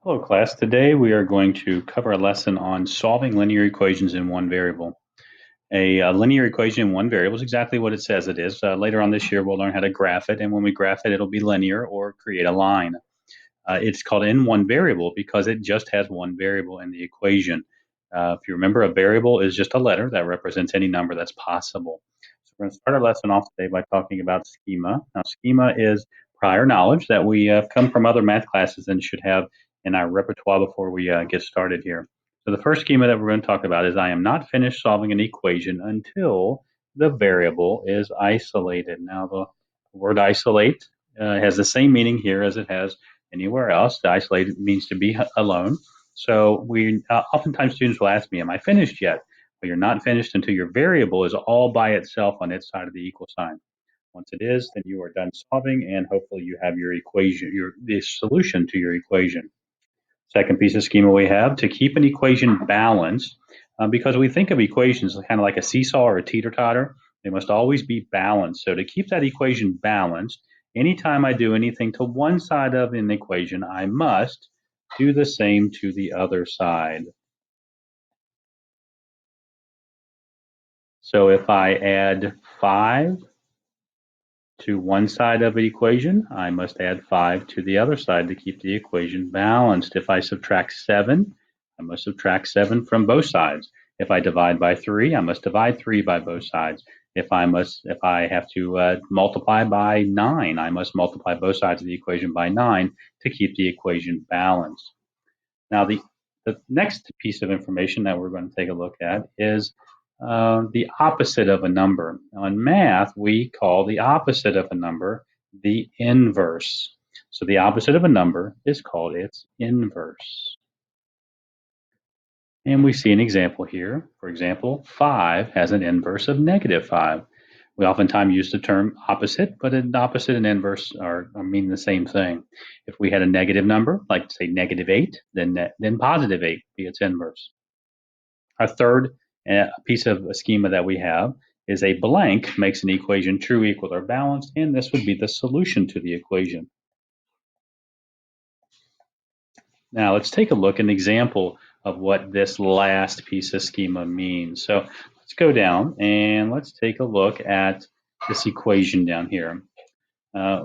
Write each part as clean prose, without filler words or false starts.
Hello class, today we are going to cover a lesson on solving linear equations in one variable. A linear equation in one variable is exactly what it says it is. Later on this year we'll learn how to graph it, and when we graph it it'll be linear or create a line. It's called in one variable because it just has one variable in the equation. If you remember, a variable is just a letter that represents any number that's possible. So we're going to start our lesson off today by talking about schema. Now, schema is prior knowledge that we have come from other math classes and should have in our repertoire before we get started here. So the first schema that we're going to talk about is I am not finished solving an equation until the variable is isolated. Now, the word isolate has the same meaning here as it has anywhere else. The isolated means to be alone. So we oftentimes students will ask me, am I finished yet? Well, you're not finished until your variable is all by itself on its side of the equal sign. Once it is, then you are done solving, and hopefully you have your equation, the solution to your equation. Second piece of schema we have to keep an equation balanced, because we think of equations kind of like a seesaw or a teeter-totter. They must always be balanced. So to keep that equation balanced, anytime I do anything to one side of an equation, I must do the same to the other side. So if I add 5 to one side of an equation, I must add 5 to the other side to keep the equation balanced. If I subtract 7, I must subtract 7 from both sides. If I divide by 3, I must divide 3 by both sides. If I have to multiply by 9, I must multiply both sides of the equation by 9 to keep the equation balanced. Now, the next piece of information that we're going to take a look at is the opposite of a number. Now, in math, we call the opposite of a number the inverse. So the opposite of a number is called its inverse. And we see an example here. For example, 5 has an inverse of -5. We oftentimes use the term opposite, but an opposite and inverse mean the same thing. If we had a negative number, like say -8, then +8 be its inverse. Our third piece of a schema that we have is a blank makes an equation true, equal, or balanced, and this would be the solution to the equation. Now let's take a look at an example of what this last piece of schema means. So let's go down and let's take a look at this equation down here.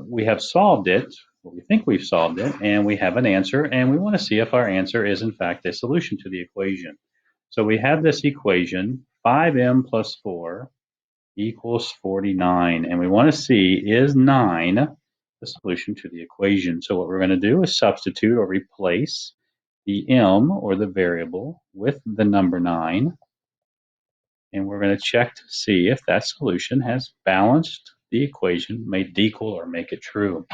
We have solved it, or we think we've solved it, and we have an answer, and we want to see if our answer is in fact a solution to the equation. So we have this equation, 5m plus 4 equals 49, and we want to see, is 9 the solution to the equation? So what we're going to do is substitute or replace the m, or the variable, with the number 9, and we're going to check to see if that solution has balanced the equation, made it equal, or make it true.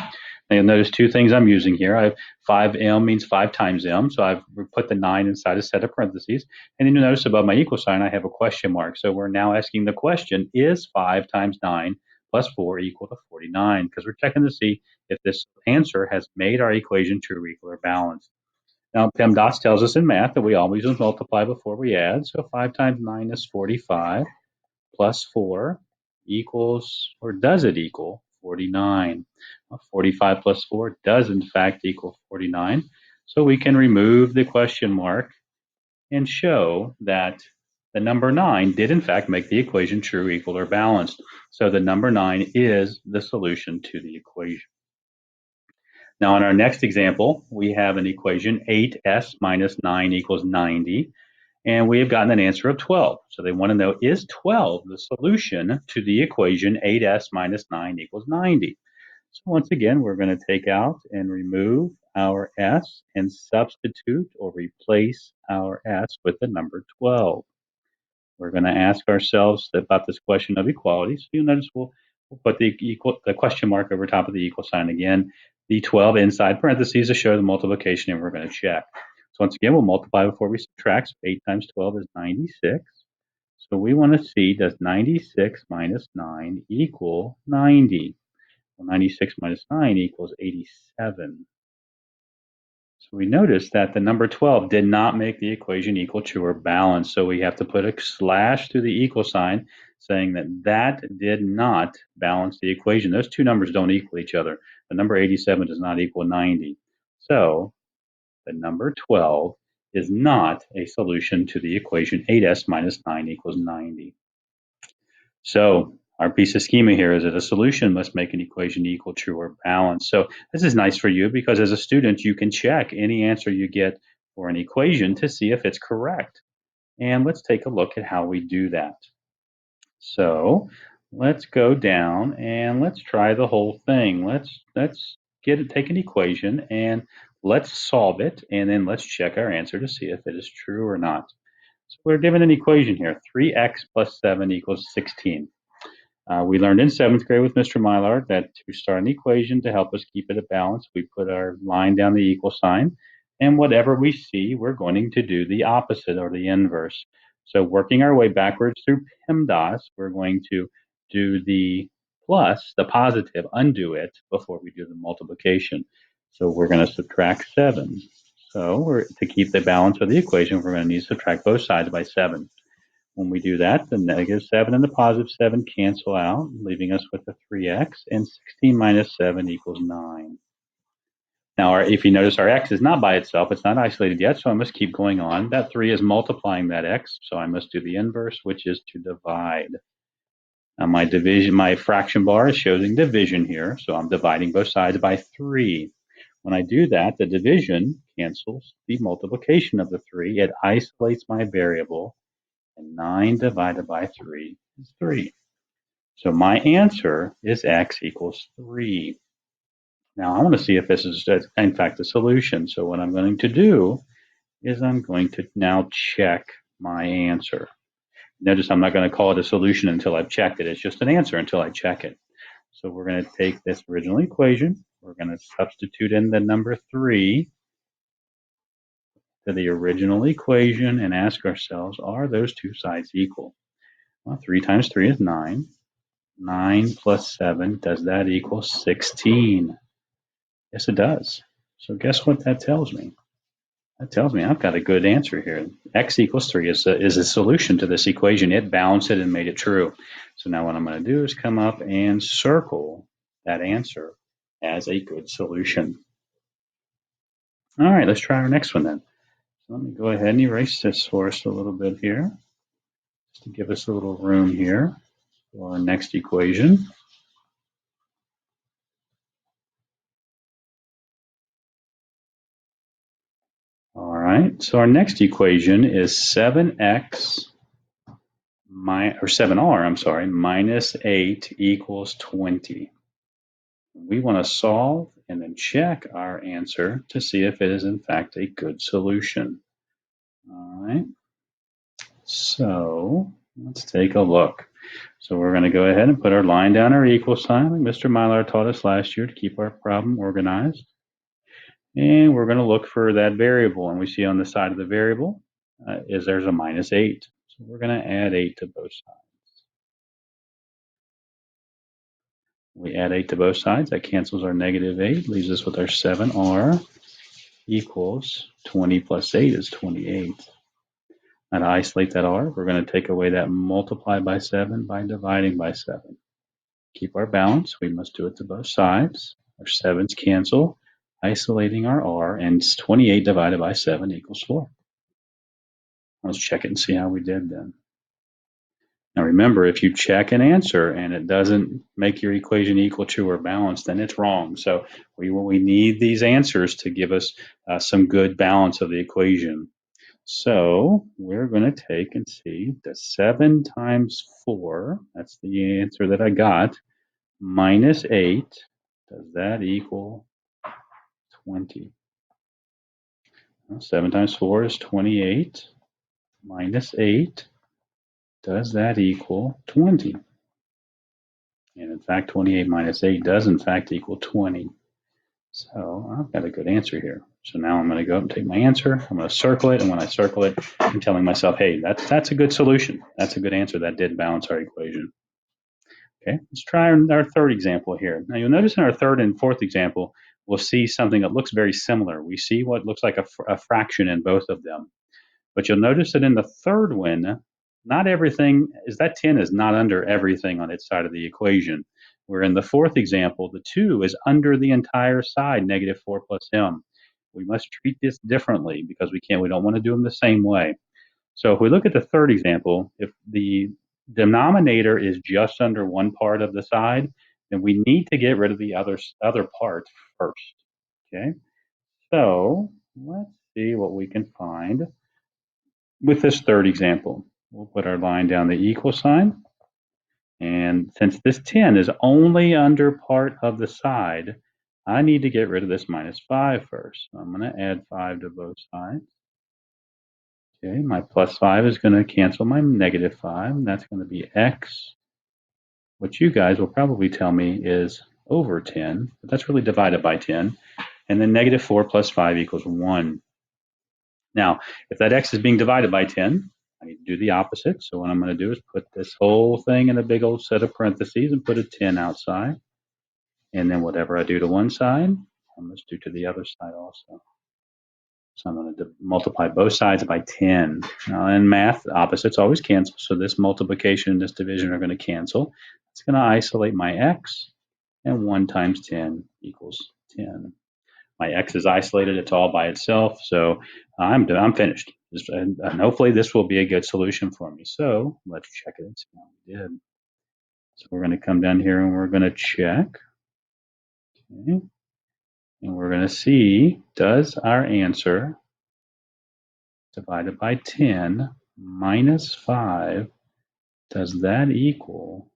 Now you'll notice two things I'm using here. I have 5m means 5 times m, so I've put the 9 inside a set of parentheses. And then you'll notice above my equal sign I have a question mark. So we're now asking the question, is 5 times 9 plus 4 equal to 49? Because we're checking to see if this answer has made our equation true, equal, or balanced. Now, PEMDAS tells us in math that we always multiply before we add. So 5 times 9 is 45, plus 4 equals, or does it equal, 49? 45 plus 4 does in fact equal 49. So we can remove the question mark and show that the number 9 did in fact make the equation true, equal, or balanced. So the number 9 is the solution to the equation. Now in our next example, we have an equation 8s minus 9 equals 90. And we have gotten an answer of 12. So they want to know, is 12 the solution to the equation 8s minus 9 equals 90? So once again, we're going to take out and remove our s and substitute or replace our s with the number 12. We're going to ask ourselves about this question of equality. So you'll notice we'll put the question mark over top of the equal sign again. The 12 inside parentheses to show the multiplication, and we're going to check. So once again, we'll multiply before we subtract. So 8 times 12 is 96. So we want to see, does 96 minus 9 equal 90? Well, 96 minus 9 equals 87. So we notice that the number 12 did not make the equation equal, true, or balanced. So we have to put a slash through the equal sign saying that that did not balance the equation. Those two numbers don't equal each other. The number 87 does not equal 90. So that number 12 is not a solution to the equation 8s minus 9 equals 90. So our piece of schema here is that a solution must make an equation equal, true, or balanced. So this is nice for you because as a student, you can check any answer you get for an equation to see if it's correct. And let's take a look at how we do that. So let's go down and let's try the whole thing. Let's take an equation and let's solve it, and then let's check our answer to see if it is true or not. So we're given an equation here, 3x plus 7 equals 16. We learned in 7th grade with Mr. Mylard that to start an equation to help us keep it a balance, we put our line down the equal sign, and whatever we see, we're going to do the opposite or the inverse. So working our way backwards through PEMDAS, we're going to do the plus, the positive, undo it before we do the multiplication. So we're going to subtract 7. So to keep the balance of the equation, we're going to need to subtract both sides by 7. When we do that, the negative 7 and the positive 7 cancel out, leaving us with a 3x, and 16 minus 7 equals 9. Now, if you notice, our x is not by itself. It's not isolated yet, so I must keep going on. That 3 is multiplying that x, so I must do the inverse, which is to divide. Now, my fraction bar is showing division here, so I'm dividing both sides by 3. When I do that, the division cancels the multiplication of the 3. It isolates my variable, and 9 divided by 3 is 3. So my answer is x equals 3. Now I want to see if this is in fact a solution. So what I'm going to do is I'm going to now check my answer. Notice I'm not going to call it a solution until I've checked it. It's just an answer until I check it. So we're going to take this original equation. We're going to substitute in the number 3 to the original equation and ask ourselves, are those two sides equal? Well, 3 times 3 is 9. 9 plus 7, does that equal 16? Yes, it does. So guess what that tells me? That tells me I've got a good answer here. X equals 3 is a solution to this equation. It balanced it and made it true. So now what I'm going to do is come up and circle that answer as a good solution. All right, let's try our next one then. So let me go ahead and erase this for us a little bit here, just to give us a little room here for our next equation. All right, so our next equation is 7x or 7r, I'm sorry, minus 8 equals 20. We want to solve and then check our answer to see if it is in fact a good solution. All right, so let's take a look. So we're going to go ahead and put our line down our equal sign like Mr. Mylar taught us last year to keep our problem organized. And we're going to look for that variable, and we see on the side of the variable there's a minus 8. So we're going to add 8 to both sides. We add 8 to both sides. That cancels our negative 8, leaves us with our 7r equals 20 plus 8 is 28. Now to isolate that r, we're going to take away that multiply by 7 by dividing by 7. Keep our balance. We must do it to both sides. Our 7's cancel, isolating our r, and 28 divided by 7 equals 4. Let's check it and see how we did then. Now remember, if you check an answer and it doesn't make your equation equal, true, or balanced, then it's wrong. So we need these answers to give us some good balance of the equation. So we're going to take and see the 7 times 4, that's the answer that I got, minus 8, does that equal 20? Well, 7 times 4 is 28, minus 8, does that equal 20? And in fact, 28 minus 8 does in fact equal 20. So I've got a good answer here. So now I'm going to go up and take my answer. I'm going to circle it. And when I circle it, I'm telling myself, hey, that's a good solution. That's a good answer. That did balance our equation. Okay, let's try our third example here. Now you'll notice in our third and fourth example, we'll see something that looks very similar. We see what looks like a fraction in both of them. But you'll notice that in the third one, not everything is that 10 is not under everything on its side of the equation. Where in the fourth example, the 2 is under the entire side, negative 4 plus m. we must treat this differently because we don't want to do them the same way. So if we look at the third example, if the denominator is just under one part of the side, then we need to get rid of the other part first. Okay, so let's see what we can find with this third example. We'll put our line down the equal sign. And since this 10 is only under part of the side, I need to get rid of this minus 5 first. So I'm going to add 5 to both sides. Okay, my plus 5 is going to cancel my negative 5, and that's going to be x, which you guys will probably tell me is over 10, but that's really divided by 10. And then negative 4 plus 5 equals 1. Now, if that x is being divided by 10, I need to do the opposite. So what I'm going to do is put this whole thing in a big old set of parentheses and put a 10 outside. And then whatever I do to one side, I must do to the other side also. So I'm going to multiply both sides by 10. Now in math, opposites always cancel. So this multiplication and this division are going to cancel. It's going to isolate my x, and 1 times 10 equals 10. My x is isolated. It's all by itself. So I'm finished. And hopefully this will be a good solution for me. So let's check it and see how we did. So we're going to come down here and we're going to check. Okay. And we're going to see, does our answer divided by 10 minus 5, does that equal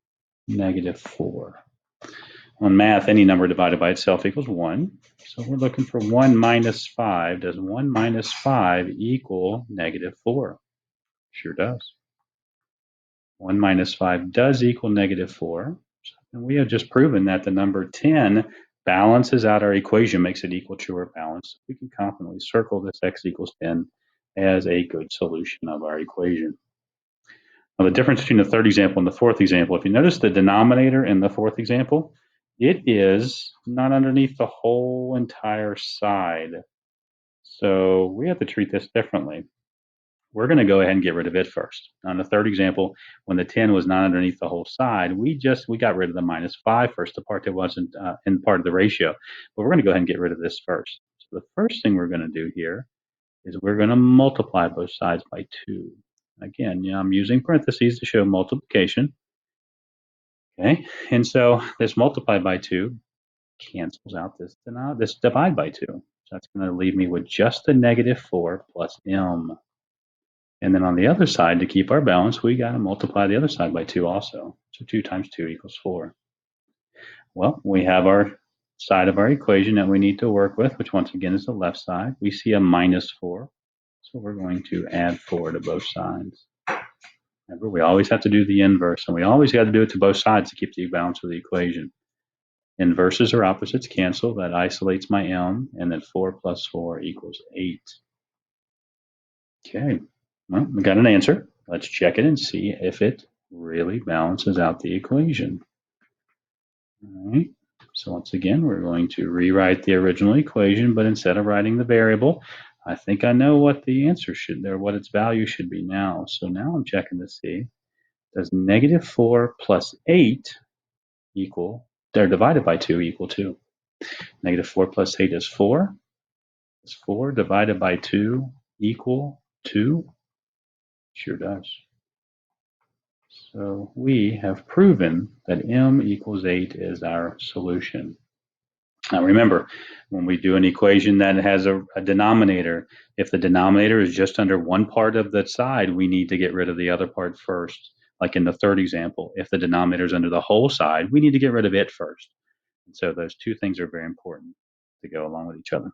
negative 4? On math, any number divided by itself equals 1. So we're looking for 1 minus 5. Does 1 minus 5 equal negative 4? Sure does. 1 minus 5 does equal negative 4. And we have just proven that the number 10 balances out our equation, makes it equal to or balanced. We can confidently circle this x equals 10 as a good solution of our equation. Now, the difference between the third example and the fourth example, if you notice the denominator in the fourth example, it is not underneath the whole entire side. So we have to treat this differently. We're going to go ahead and get rid of it first. On the third example, when the 10 was not underneath the whole side, we got rid of the minus 5 first, the part that wasn't in part of the ratio. But we're going to go ahead and get rid of this first. So the first thing we're going to do here is we're going to multiply both sides by 2. Again, I'm using parentheses to show multiplication. Okay, and so this multiply by 2 cancels out this divide by 2. So that's going to leave me with just the negative 4 plus m. And then on the other side, to keep our balance, we got to multiply the other side by 2 also. So 2 times 2 equals 4. Well, we have our side of our equation that we need to work with, which once again is the left side. We see a minus 4. So we're going to add 4 to both sides. Remember, we always have to do the inverse, and we always got to do it to both sides to keep the balance of the equation. Inverses or opposites cancel. That isolates my m, and then 4 plus 4 equals 8. Okay, well, we got an answer. Let's check it and see if it really balances out the equation. All right, so once again, we're going to rewrite the original equation, but instead of writing the variable, I think I know what the answer what its value should be now. So now I'm checking to see, does negative 4 plus 8 equal, they're divided by 2 equal 2. Negative 4 plus 8 is 4. Is 4 divided by 2 equal 2? Sure does. So we have proven that m equals 8 is our solution. Now remember, when we do an equation that has a denominator, if the denominator is just under one part of the side, we need to get rid of the other part first. Like in the third example, if the denominator is under the whole side, we need to get rid of it first. And so those two things are very important to go along with each other.